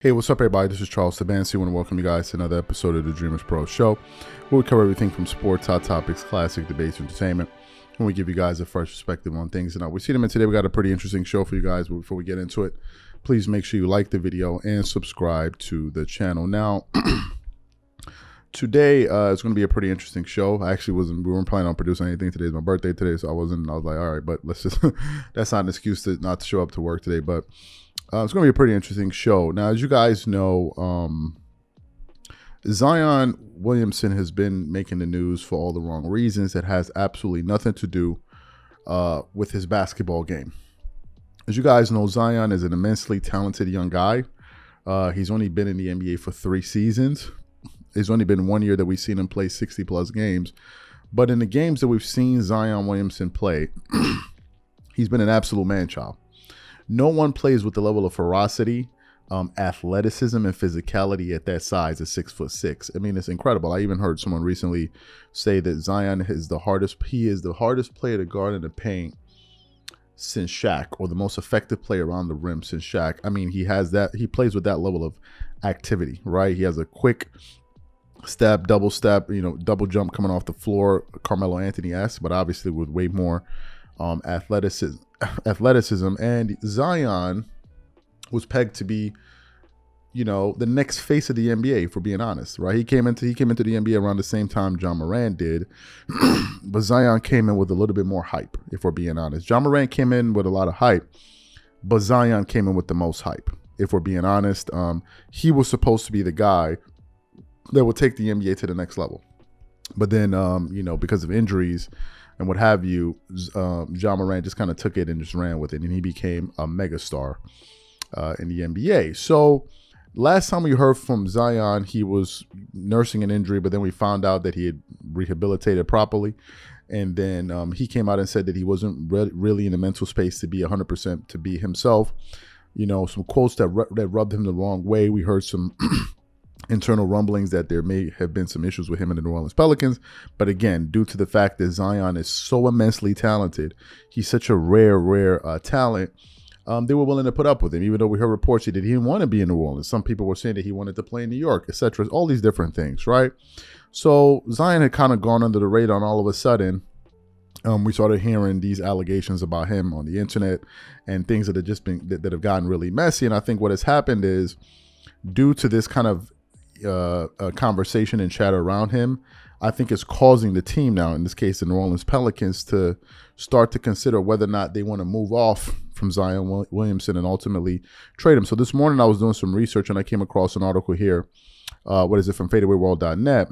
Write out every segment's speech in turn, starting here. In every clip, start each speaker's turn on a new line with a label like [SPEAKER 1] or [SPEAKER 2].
[SPEAKER 1] Hey, what's up, everybody? This is Charles Sabansi. I want to welcome you guys to another episode of the Dreamerspro Show, where we cover everything from sports, hot topics, classic debates, entertainment, and we give you guys a fresh perspective on things. And we see them, and today we got a pretty interesting show for you guys. But before we get into it, please make sure you like the video and subscribe to the channel. Now, today it's going to be a pretty interesting show. We weren't planning on producing anything today. It's my birthday today, so I was like, all right, but let's just that's not an excuse to not show up to work today. But it's going to be a pretty interesting show. Now, as you guys know, Zion Williamson has been making the news for all the wrong reasons. It has absolutely nothing to do with his basketball game. As you guys know, Zion is an immensely talented young guy. He's only been in the NBA for 3 seasons. It's only been 1 year that we've seen him play 60-plus games. But in the games that we've seen Zion Williamson play, he's been an absolute man-child. No one plays with the level of ferocity, athleticism, and physicality at that size at 6'6". I mean, it's incredible. I even heard someone recently say that Zion is the hardest player to guard in the paint since Shaq, or the most effective player around the rim since Shaq. I mean, he plays with that level of activity, right? He has a quick step, double jump coming off the floor, Carmelo Anthony-esque, but obviously with way more athleticism. And Zion was pegged to be, the next face of the NBA, if we're being honest, right? He came into the NBA around the same time John Morant did, but Zion came in with a little bit more hype, if we're being honest. John Morant came in with a lot of hype, but Zion came in with the most hype, if we're being honest. He was supposed to be the guy that would take the NBA to the next level, but then because of injuries and what have you, John Morant just kind of took it and just ran with it, and he became a megastar in the NBA. So last time we heard from Zion, he was nursing an injury, but then we found out that he had rehabilitated properly. And then he came out and said that he wasn't really in the mental space to be 100% to be himself. Some quotes that rubbed him the wrong way. We heard some internal rumblings that there may have been some issues with him and the New Orleans Pelicans. But again, due to the fact that Zion is so immensely talented, he's such a rare talent, they were willing to put up with him, even though we heard reports that he didn't want to be in New Orleans. Some people were saying that he wanted to play in New York, etc. All these different things, right? So Zion had kind of gone under the radar, and all of a sudden, we started hearing these allegations about him on the internet and things that have gotten really messy. And I think what has happened is, due to this kind of conversation and chatter around him, I think it's causing the team now, in this case the New Orleans Pelicans, to start to consider whether or not they want to move off from Zion Williamson and ultimately trade him. So this morning I was doing some research and I came across an article here, from fadeawayworld.net,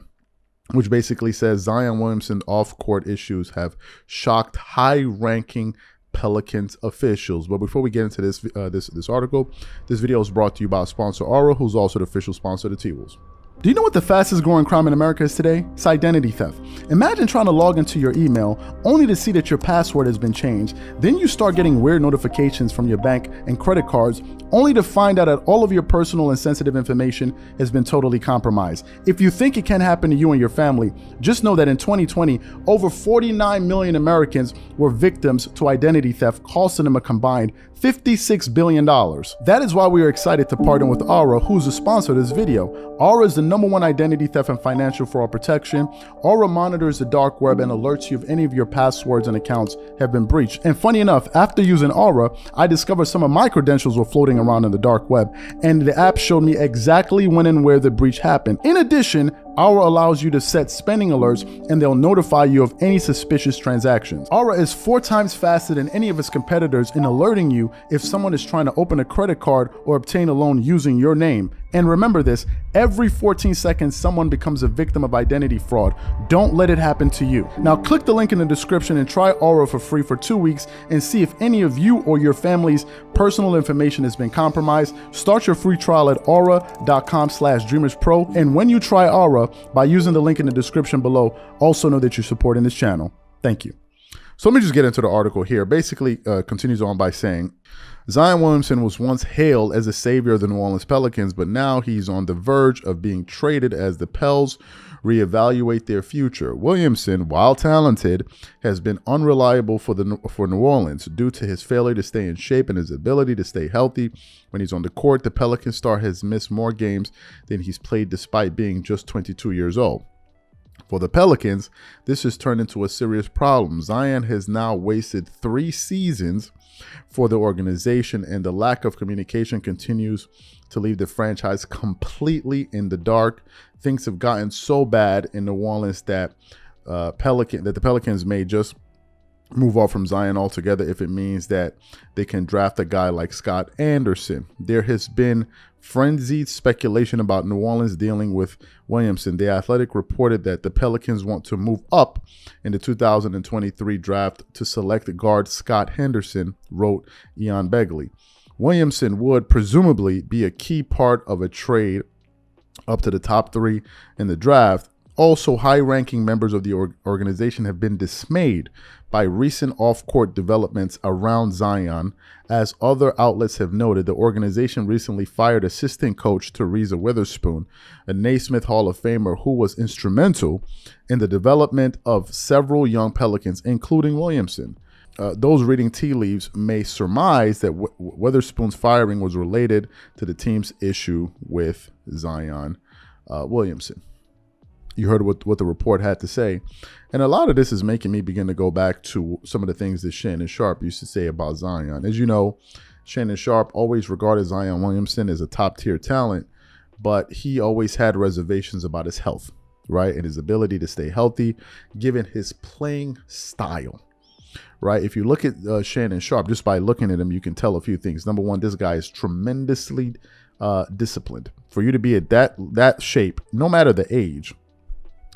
[SPEAKER 1] which basically says Zion Williamson's off-court issues have shocked high-ranking Pelicans officials. But before we get into this article, this video is brought to you by sponsor Aura, who's also the official sponsor of the T-Wolves. Do you know what the fastest growing crime in America is today? It's identity theft. Imagine trying to log into your email only to see that your password has been changed. Then you start getting weird notifications from your bank and credit cards, only to find out that all of your personal and sensitive information has been totally compromised. If you think it can happen to you and your family, just know that in 2020, over 49 million Americans were victims to identity theft, costing them a combined $56 billion. That is why we are excited to partner with Aura, who's a sponsor of this video. Aura is the #1 identity theft and financial fraud protection. Aura monitors the dark web and alerts you if any of your passwords and accounts have been breached. And funny enough, after using Aura, I discovered some of my credentials were floating around in the dark web, and the app showed me exactly when and where the breach happened. In addition, Aura allows you to set spending alerts, and they'll notify you of any suspicious transactions. Aura is 4 times faster than any of its competitors in alerting you if someone is trying to open a credit card or obtain a loan using your name. And remember this, every 14 seconds, someone becomes a victim of identity fraud. Don't let it happen to you. Now click the link in the description and try Aura for free for 2 weeks and see if any of you or your family's personal information has been compromised. Start your free trial at aura.com/dreamerspro. And when you try Aura by using the link in the description below, also know that you're supporting this channel. Thank you. So let me just get into the article here. Basically, continues on by saying, Zion Williamson was once hailed as a savior of the New Orleans Pelicans, but now he's on the verge of being traded as the Pels reevaluate their future. Williamson, while talented, has been unreliable for New Orleans due to his failure to stay in shape and his ability to stay healthy. When he's on the court, the Pelican star has missed more games than he's played despite being just 22 years old. For the Pelicans, this has turned into a serious problem. Zion has now wasted 3 seasons for the organization, and the lack of communication continues to leave the franchise completely in the dark. Things have gotten so bad in New Orleans that the Pelicans may just move off from Zion altogether if it means that they can draft a guy like Scott Anderson. There has been frenzied speculation about New Orleans dealing with Williamson. The Athletic reported that the Pelicans want to move up in the 2023 draft to select guard Scott Henderson, wrote Ian Begley. Williamson would presumably be a key part of a trade up to the top 3 in the draft. Also, high-ranking members of the organization have been dismayed by recent off-court developments around Zion. As other outlets have noted, the organization recently fired assistant coach Teresa Witherspoon, a Naismith Hall of Famer who was instrumental in the development of several young Pelicans, including Williamson. Those reading tea leaves may surmise that Witherspoon's firing was related to the team's issue with Zion Williamson. You heard what the report had to say. And a lot of this is making me begin to go back to some of the things that Shannon Sharpe used to say about Zion. As you know, Shannon Sharpe always regarded Zion Williamson as a top-tier talent, but he always had reservations about his health, right? And his ability to stay healthy, given his playing style, right? If you look at Shannon Sharpe, just by looking at him, you can tell a few things. Number one, this guy is tremendously disciplined. For you to be at that shape, no matter the age,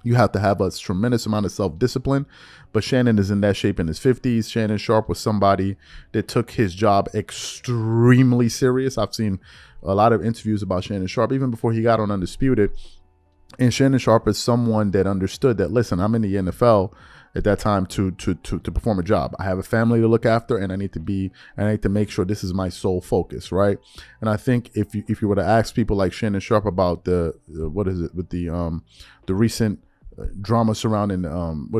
[SPEAKER 1] you have to have a tremendous amount of self-discipline. But Shannon is in that shape in his 50s. Shannon Sharpe was somebody that took his job extremely serious. I've seen a lot of interviews about Shannon Sharpe, even before he got on Undisputed. And Shannon Sharpe is someone that understood that, listen, I'm in the NFL at that time to perform a job. I have a family to look after, and I need to make sure this is my sole focus, right? And I think if you were to ask people like Shannon Sharpe about the recent drama surrounding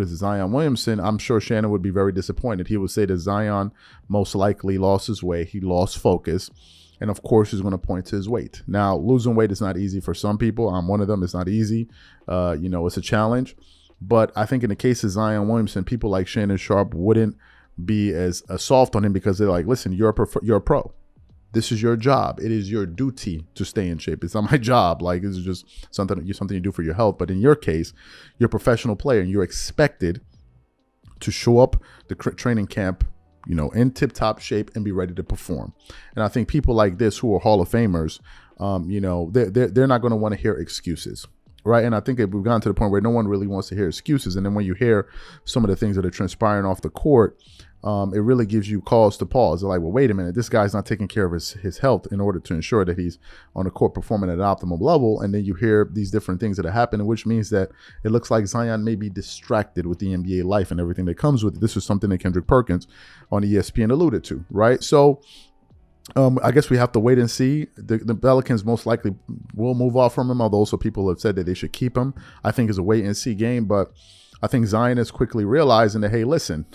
[SPEAKER 1] Zion Williamson, I'm sure Shannon would be very disappointed. He would say that Zion most likely lost his way. He lost focus. And of course, he's going to point to his weight. Now, losing weight is not easy for some people. I'm one of them. It's not easy. It's a challenge. But I think in the case of Zion Williamson, people like Shannon Sharpe wouldn't be as soft on him because they're like, listen, you're a pro. This is your job. It is your duty to stay in shape. It's not my job. Like, this is just something you do for your health. But in your case, you're a professional player and you're expected to show up the training camp, in tip-top shape and be ready to perform. And I think people like this who are Hall of Famers, they're not going to want to hear excuses, right? And I think we've gotten to the point where no one really wants to hear excuses. And then when you hear some of the things that are transpiring off the court, it really gives you cause to pause. They're like, well, wait a minute, this guy's not taking care of his health in order to ensure that he's on the court performing at an optimal level. And then you hear these different things that are happening, which means that it looks like Zion may be distracted with the NBA life and everything that comes with it. This is something that Kendrick Perkins on ESPN alluded to, right? So I guess we have to wait and see. The Pelicans most likely will move off from him, although some people have said that they should keep him. I think it's a wait and see game, but I think Zion is quickly realizing that, hey, listen,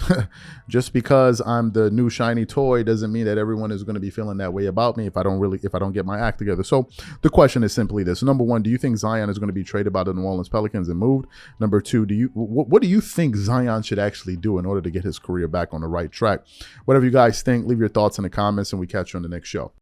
[SPEAKER 1] just because I'm the new shiny toy doesn't mean that everyone is going to be feeling that way about me if I don't get my act together. So the question is simply this. Number one, do you think Zion is going to be traded by the New Orleans Pelicans and moved? Number two, what do you think Zion should actually do in order to get his career back on the right track? Whatever you guys think, leave your thoughts in the comments and we catch you on the next show.